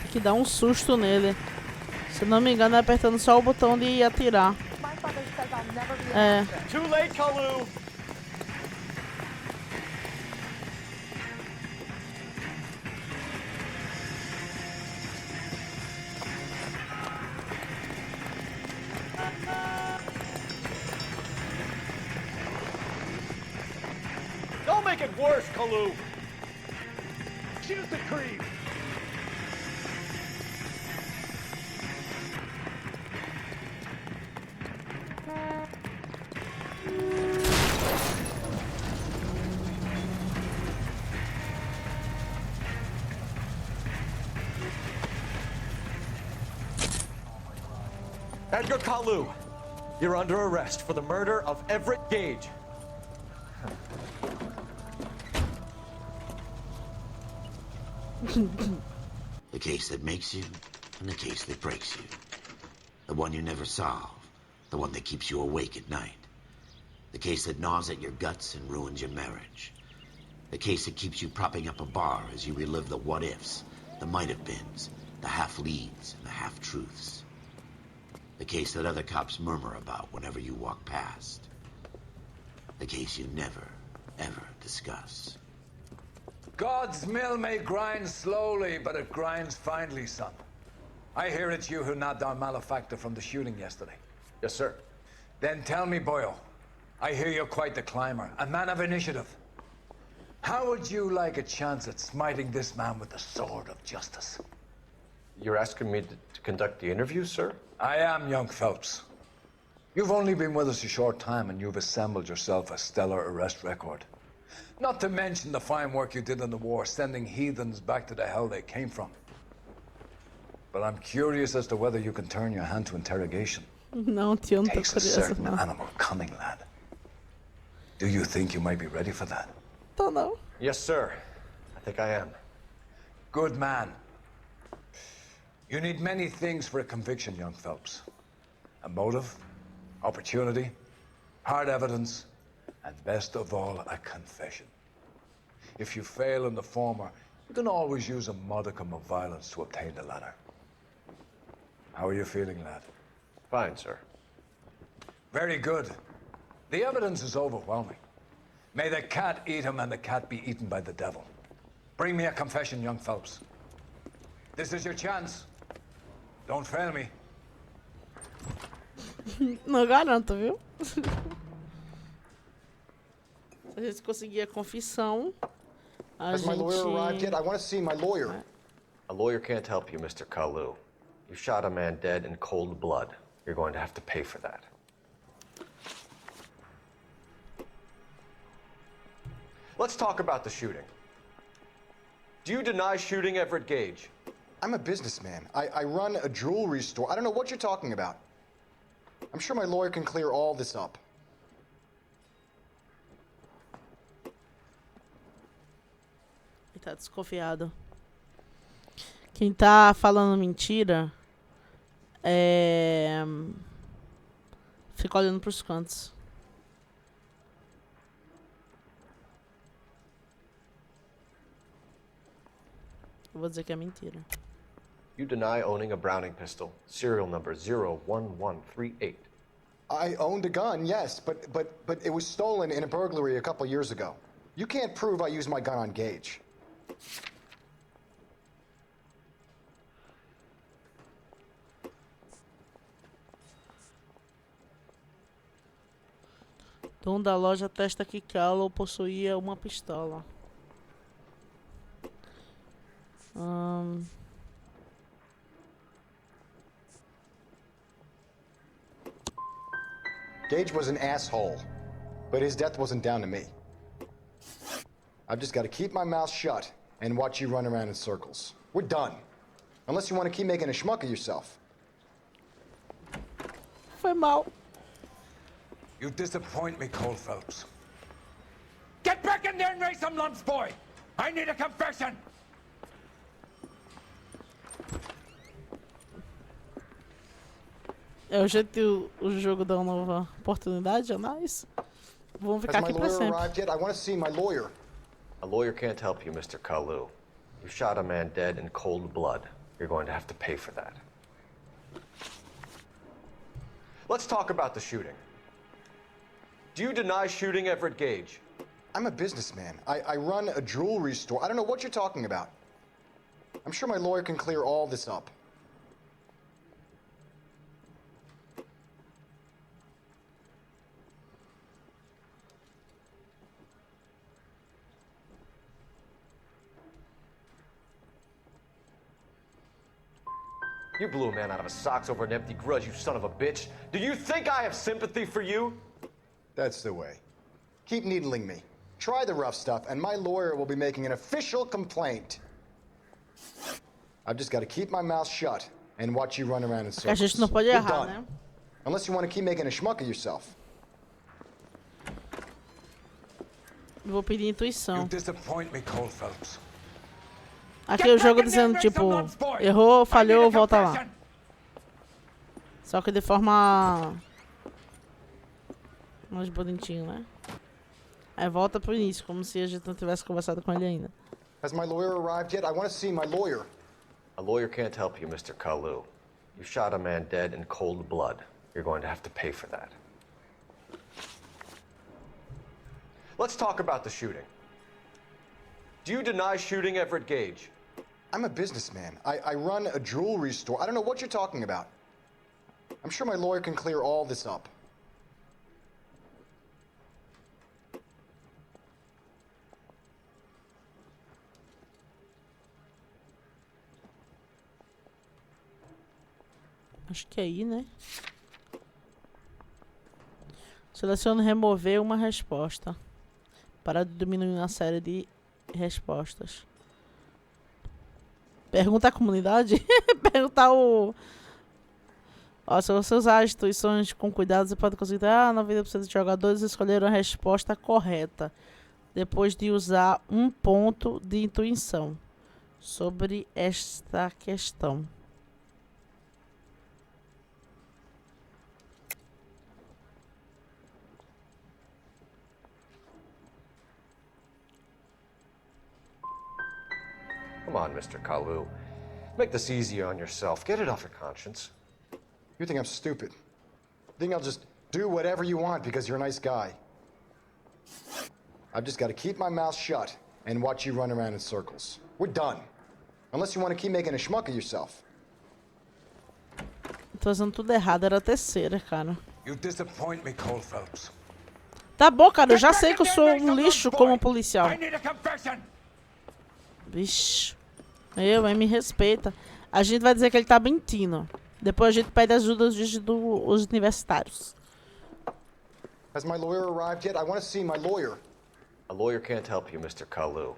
Tem que dar um susto nele. Se não me engano, é apertando só o botão de atirar. É. Too late, Kalu! Don't make it worse, Kalu! Shoot the creep! Edgar Kalu, you're under arrest for the murder of Everett Gage. The case that makes you, and the case that breaks you. The one you never solve, the one that keeps you awake at night. The case that gnaws at your guts and ruins your marriage. The case that keeps you propping up a bar as you relive the what-ifs, the might-have-beens, the half-leads, and the half-truths. The case that other cops murmur about whenever you walk past. The case you never, ever discuss. God's mill may grind slowly, but it grinds finely, son. I hear it's you who nabbed our malefactor from the shooting yesterday. Yes, sir. Then tell me, Boyle, I hear you're quite the climber, a man of initiative. How would you like a chance at smiting this man with the sword of justice? You're asking me to conduct the interview, sir? I am, young Phelps. You've only been with us a short time, and you've assembled yourself a stellar arrest record. Not to mention the fine work you did in the war, sending heathens back to the hell they came from. But I'm curious as to whether you can turn your hand to interrogation. Não, tio, não tô Takes a curiosa, certain não. animal cunning, lad. Do you think you might be ready for that? Tô não. Yes, sir. I think I am. Good man. You need many things for a conviction, young Phelps. A motive, opportunity, hard evidence, and best of all, a confession. If you fail in the former, you can always use a modicum of violence to obtain the latter. How are you feeling, lad? Fine, sir. Very good. The evidence is overwhelming. May the cat eat him and the cat be eaten by the devil. Bring me a confession, young Phelps. This is your chance. Don't fail me. Não garanto, viu? Se a gente conseguir a confissão, a Has my lawyer arrived gente... yet? I want to see my lawyer. A lawyer can't help you, Mr. Kalu. You shot a man dead in cold blood. You're going to have to pay for that. Let's talk about the shooting. Do you deny shooting Everett Gage? I'm a businessman. I run a jewelry store. I don't know what you're talking about. I'm sure my lawyer can clear all this up. Ele tá desconfiado. Quem tá falando mentira fica olhando pros cantos. Eu vou dizer que é mentira. You deny owning a Browning pistol, serial number 01138. I owned a gun, yes, but it was stolen in a burglary a couple years ago. You can't prove I used my gun on Gage. Dono da loja atesta que Callow possuía uma pistola. Gage was an asshole, but his death wasn't down to me. I've just got to keep my mouth shut and watch you run around in circles. We're done. Unless you want to keep making a schmuck of yourself. Foi mal. You disappoint me, Cole Phelps. Get back in there and raise some lumps, boy! I need a confession! É o jeito que o jogo dá uma nova oportunidade a nós. Vamos ficar aqui pra sempre. I want to see my lawyer. A lawyer can't help you, Mr. Kalu. You shot a man dead in cold blood. You're going to have to pay for that. Let's talk about the shooting. Do you deny shooting Everett Gage? I'm a businessman. I run a jewelry store. I don't know what you're talking about. I'm sure my lawyer can clear all this up. You blew a man out of his socks over an empty grudge, you son of a bitch. Do you think I have sympathy for you? That's the way. Keep needling me. Try the rough stuff, and my lawyer will be making an official complaint. I've just got to keep my mouth shut and watch you run around in circles. A gente não pode We're errar, done. né? Unless you want to keep making a schmuck of yourself. Vou pedir intuição. You disappoint me, Cole Phelps. Aqui o jogo dizendo, tipo, errou, falhou, volta lá. Só que de forma mais bonitinho, né? Aí volta pro início, como se a gente não tivesse conversado com ele ainda. Has my lawyer arrived yet? I want to see my lawyer. A lawyer can't help you, Mr. Kalu. You shot a man dead in cold blood. You're going to have to pay for that. Let's talk about the shooting. Do you deny shooting Everett Gage? I'm a businessman. I run a jewelry store. I don't know what you're talking about. I'm sure my lawyer can clear all this up. Acho que é aí, né? Selecione remover uma resposta para diminuir uma série de respostas. Pergunta à comunidade? Perguntar Ó, se você usar as intuições com cuidado, você pode conseguir 90% dos jogadores escolheram a resposta correta depois de usar um ponto de intuição sobre esta questão. Come on, Mr. Kalu. Make this easier on yourself. Get it off your conscience. You think I'm stupid? You think I'll just do whatever you want because you're a nice guy? I've just got to keep my mouth shut and watch you run around in circles. We're done. Unless you want to keep making a schmuck of yourself. Tô fazendo tudo errado, era a terceira, cara. You disappoint me, Cole Phelps. Tá bom, cara, eu já sei que eu sou um lixo como policial. I need a confession. Vixe. Me respeita. A gente vai dizer que ele tá mentindo. Depois a gente pede ajuda dos universitários. Has my lawyer arrived yet? I want to see my lawyer. A lawyer can't help you, Mr. Kalu.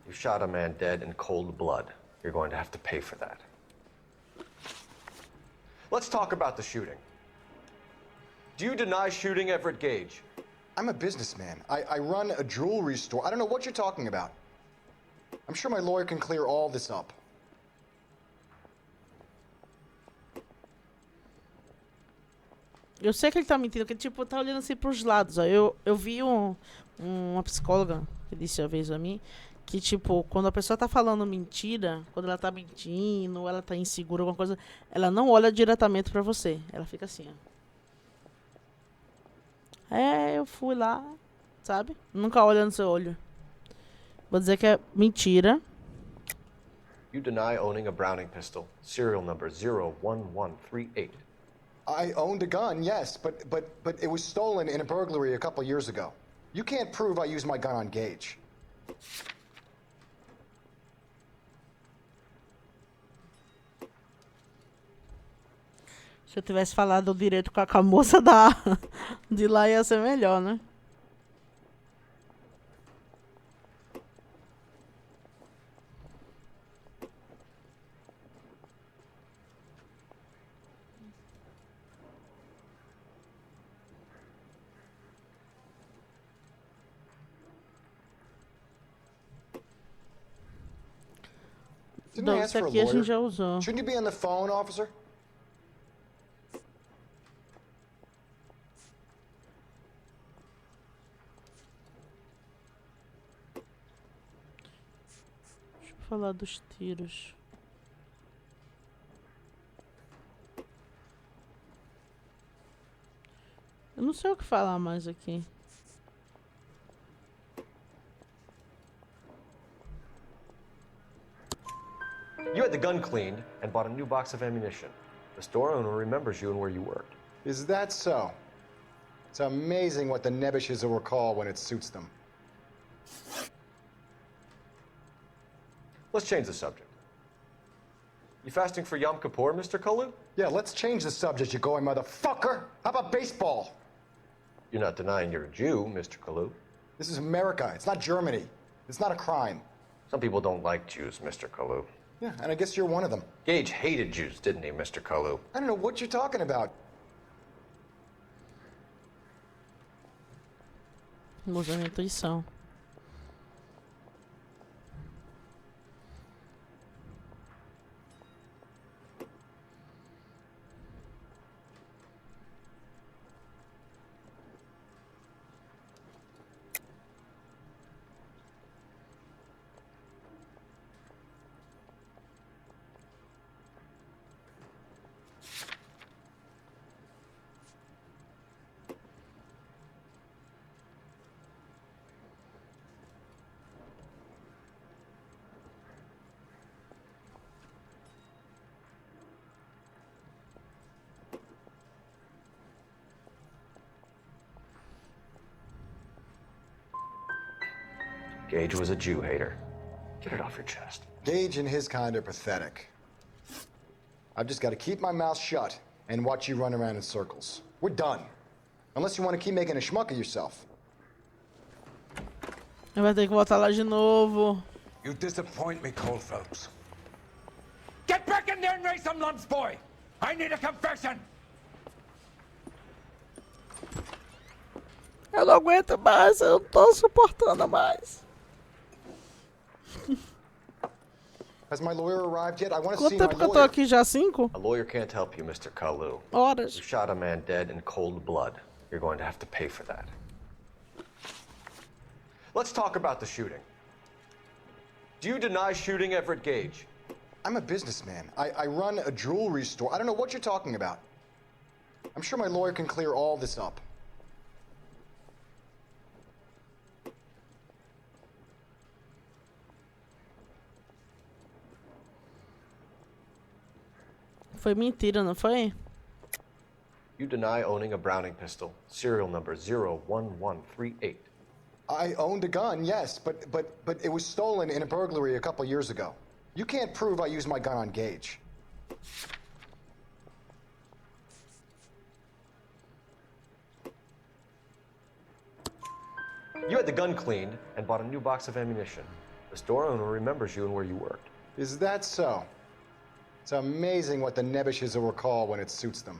You shot a man dead in cold blood. You're going to have to pay for that. Let's talk about the shooting. Do you deny shooting Everett Gage? I'm a businessman. I run a jewelry store. I don't know what you're talking about. I'm sure my lawyer can clear all this up. Eu sei que ele tá mentindo, que tipo, tá olhando assim pros lados. Ó. Eu vi uma psicóloga que disse uma vez a mim que, tipo, quando a pessoa tá falando mentira, quando ela tá mentindo, ou ela tá insegura, alguma coisa, ela não olha diretamente pra você. Ela fica assim, ó. Eu fui lá, sabe? Nunca olha no seu olho. Vou dizer que é mentira. You deny owning a Browning pistol, serial number 01138. I owned a gun, yes, but it was stolen in a burglary a couple years ago. You can't prove I used my gun on Gage. Se eu tivesse falado direito com a moça de lá, ia ser melhor, né? Didn't I ask Esse for a aqui a lawyer? gente já usou. Shouldn't you be on the phone, officer? Deixa eu falar dos tiros. Eu não sei o que falar mais aqui. You had the gun cleaned and bought a new box of ammunition. The store owner remembers you and where you worked. Is that so? It's amazing what the Nebishes will recall when it suits them. Let's change the subject. You fasting for Yom Kippur, Mr. Kalu? Yeah, let's change the subject, you going motherfucker. How about baseball? You're not denying you're a Jew, Mr. Kalu. This is America. It's not Germany. It's not a crime. Some people don't like Jews, Mr. Kalu. Yeah, and I guess you're one of them. Gage hated Jews, didn't he, Mr. Kalu? I don't know what you're talking about. Usa a intuição. Gage was a Jew hater. Get it off your chest. Gage and his kind are pathetic. I've just got to keep my mouth shut and watch you run around in circles. We're done. Unless you want to keep making a schmuck of yourself. Vai ter que voltar lá de novo. You disappoint me, Cole Phelps. Get back in there and raise some lumps, boy. I need a confession. Eu não aguento mais, eu não tô suportando mais. Has my lawyer arrived yet? I want to Quanto see my tempo que eu tô lawyer. aqui já? 5 A lawyer can't help you, Mr. Kalu. horas. You shot a man dead in cold blood. You're going to have to pay for that. Let's talk about the shooting. Do you deny shooting Everett Gage? I'm a businessman. I run a jewelry store. I don't know what you're talking about. I'm sure my lawyer can clear all this up. Foi mentira, não foi? You deny owning a Browning pistol, serial number 01138. I owned a gun, yes, but it was stolen in a burglary a couple years ago. You can't prove I used my gun on Gage. You had the gun cleaned and bought a new box of ammunition. The store owner remembers you and where you worked. Is that so? It's amazing what the Nebishes will recall when it suits them.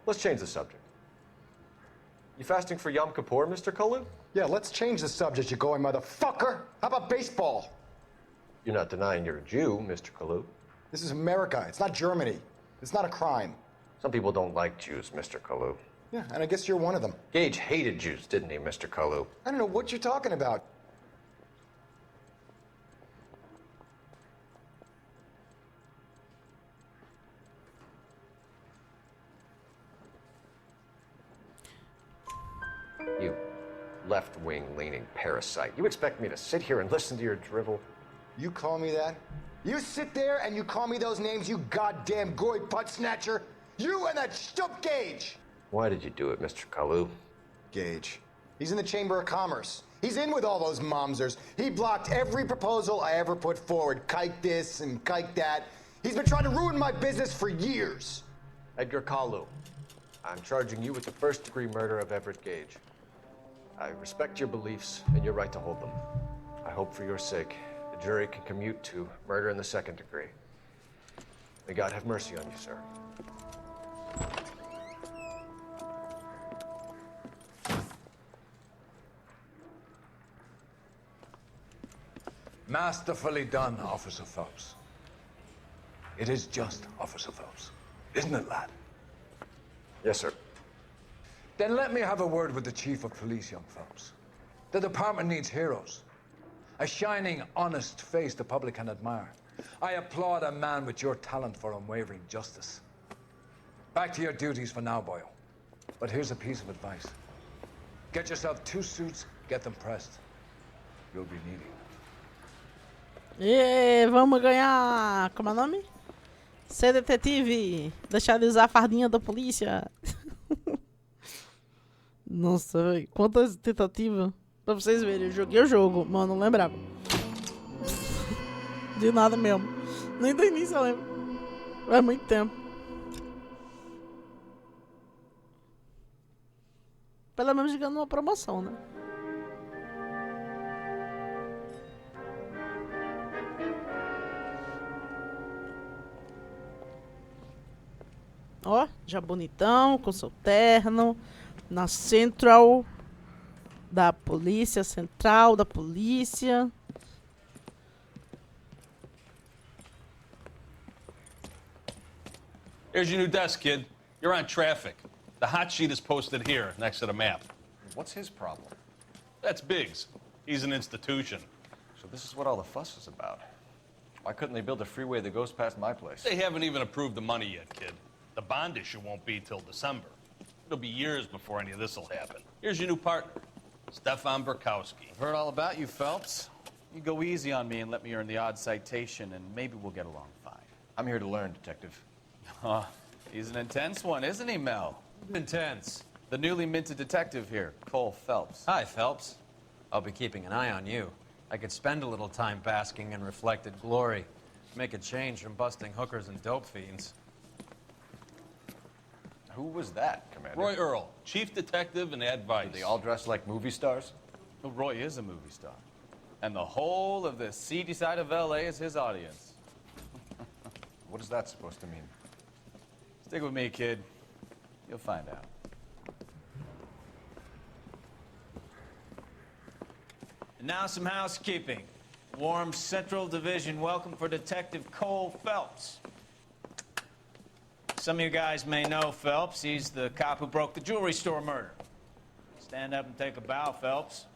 Let's change the subject. You fasting for Yom Kippur, Mr. Kalu? Yeah, let's change the subject, you going motherfucker. How about baseball? You're not denying you're a Jew, Mr. Kalu. This is America. It's not Germany. It's not a crime. Some people don't like Jews, Mr. Kalu. Yeah, and I guess you're one of them. Gage hated Jews, didn't he, Mr. Kalu? I don't know what you're talking about. You left-wing leaning parasite. You expect me to sit here and listen to your drivel? You call me that? You sit there and you call me those names, you goddamn goy butt snatcher? You and that stup Gage! Why did you do it, Mr. Kalu? Gage. He's in the Chamber of Commerce. He's in with all those momsers. He blocked every proposal I ever put forward. Kike this and kike that. He's been trying to ruin my business for years. Edgar Kalu, I'm charging you with the first-degree murder of Everett Gage. I respect your beliefs and your right to hold them. I hope for your sake the jury can commute to murder in the second degree. May God have mercy on you, sir. Masterfully done, Officer Phelps. It is just Officer Phelps, isn't it, lad? Yes, sir. Then let me have a word with the Chief of Police, young Phelps. The department needs heroes. A shining, honest face the public can admire. I applaud a man with your talent for unwavering justice. Back to your duties for now, boyo. But here's a piece of advice. Get yourself 2 suits, get them pressed. You'll be needing them. E vamos ganhar. Como é o nome? Ser detetive. Deixar de usar a fardinha da polícia. Nossa, véio. Quantas tentativas. Pra vocês verem, eu joguei o jogo, mas eu não lembrava. De nada mesmo. Nem do início eu lembro. Faz muito tempo. Pelo menos chegando numa promoção, né? Ó, já bonitão, com seu terno. Na Central da polícia, Central da polícia. Here's your new desk, kid. You're on traffic. The hot sheet is posted here, next to the map. What's his problem? That's Biggs. He's an institution. So this is what all the fuss is about. Why couldn't they build a freeway that goes past my place? They haven't even approved the money yet, kid. The bond issue won't be till December. It'll be years before any of this will happen. Here's your new partner, Stefan Burkowski. I've heard all about you, Phelps. You go easy on me and let me earn the odd citation, and maybe we'll get along fine. I'm here to learn, Detective. Oh, he's an intense one, isn't he, Mel? Intense. The newly minted detective here, Cole Phelps. Hi, Phelps. I'll be keeping an eye on you. I could spend a little time basking in reflected glory. Make a change from busting hookers and dope fiends. Who was that, Commander? Roy Earl, chief detective and advice. They all dress like movie stars? Well, Roy is a movie star. And the whole of the seedy side of L.A. is his audience. What is that supposed to mean? Stick with me, kid. You'll find out. And now some housekeeping. Warm Central Division welcome for Detective Cole Phelps. Some of you guys may know Phelps. He's the cop who broke the jewelry store murder. Stand up and take a bow, Phelps.